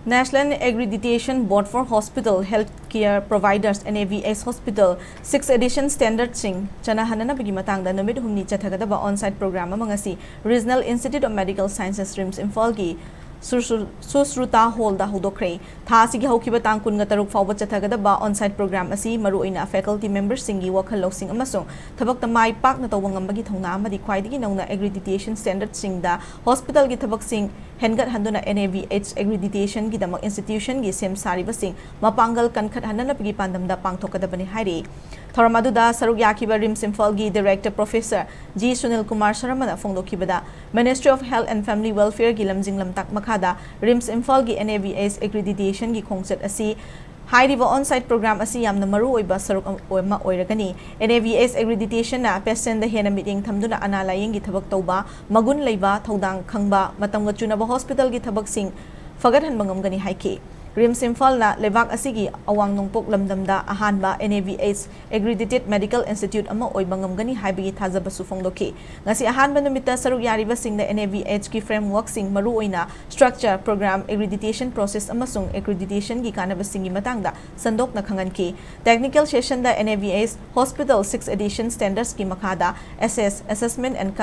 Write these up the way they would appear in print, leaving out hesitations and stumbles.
National Accreditation Board for Hospital Healthcare Providers NAVS Hospital 6th Edition Standard Sing Chanahanana Bigi Matangda Numit Humni Chathagadaba Onsite Program Mangasi Regional Institute of Medical Sciences RIMS Imphal gi Susruta Hall da Houdokhre Tha Sigi Haukiba Tangkun Gataruk Fawba Chathagadaba Onsite Program asi Maruina faculty members Singi Wakal Losing Amasung Tabak the Mai Park na Tawangam Bagi Tongna Madi Kwaidi Nona Accreditation Standard Sing da Hospital gi Tabak Sing Hengat Handuna NAVH Accreditation gi Damak Institution gi Sem Sariba Sing Mapangal Kankhat Hanana Pigi Pandam da Pangthokadabani Hari Thoramadu Saruk Yakiba RIMS Imphal gi Director Professor G Sunil Kumar Saramana Fongdokibada Ministry of Health and Family Welfare gi Lamjing Lamtak Makhada RIMS Imphal gi NAVH Accreditation gi Khongset asi Hairiba on-site program asi yamna maru oiba saruk oima oiragani NAVS accreditation na patient da hena meeting thamduna analaying gi thabak tauba magun leiba thodang khangba matamga chunaba hospital gi thabak sing fagathan bangamgani haike RIMS Imphal na lebak asigi awang nongpok lamdamda ahanba NAVS accredited medical institute ama oibangamgani haibigi thajaba sufongdoke ngasi ahanba numita saruk yariba sing da NAVH ki framework sing maru oina structure program accreditation process amasung accreditation gi kanaba singi matangda sandok na khanganki technical session da NAVS hospital 6th edition standards ki makhada assessment and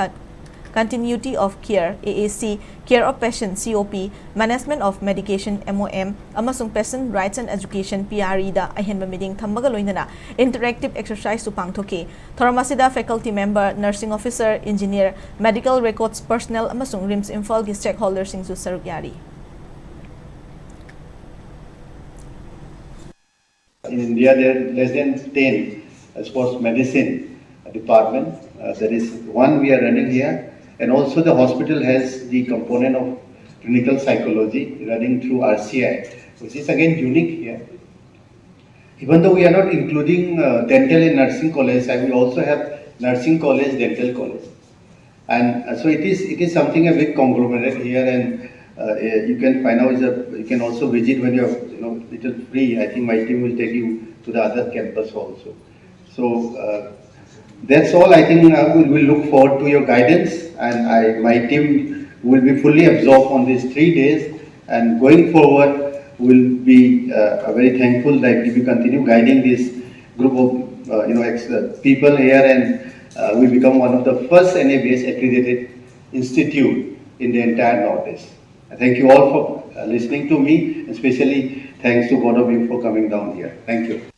continuity of care AAC, care of patient COP, management of medication MOM, amasung patient rights and education PRE da ahenba meeting thambaga loinana interactive exercise supangthoki Thoramasida faculty member, nursing officer, engineer, medical records personnel amasung RIMS Imphal gi stakeholders sing su saruk yari. In India, there are less than 10 sports medicine departments. There is one we are running here. And also the hospital has the component of clinical psychology running through RCI, which is again unique here. Even though we are not including dental and nursing college, we also have nursing college, dental college. And so it is something a big conglomerate here, and you can find out, you can also visit when you're little free. I think my team will take you to the other campus also. So that's all. I think we will look forward to your guidance, and my team will be fully absorbed on these 3 days. And going forward, we'll be very thankful that we continue guiding this group of people here, and we become one of the first NAVS accredited institute in the entire Northeast. Thank you all for listening to me, especially thanks to both of you for coming down here. Thank you.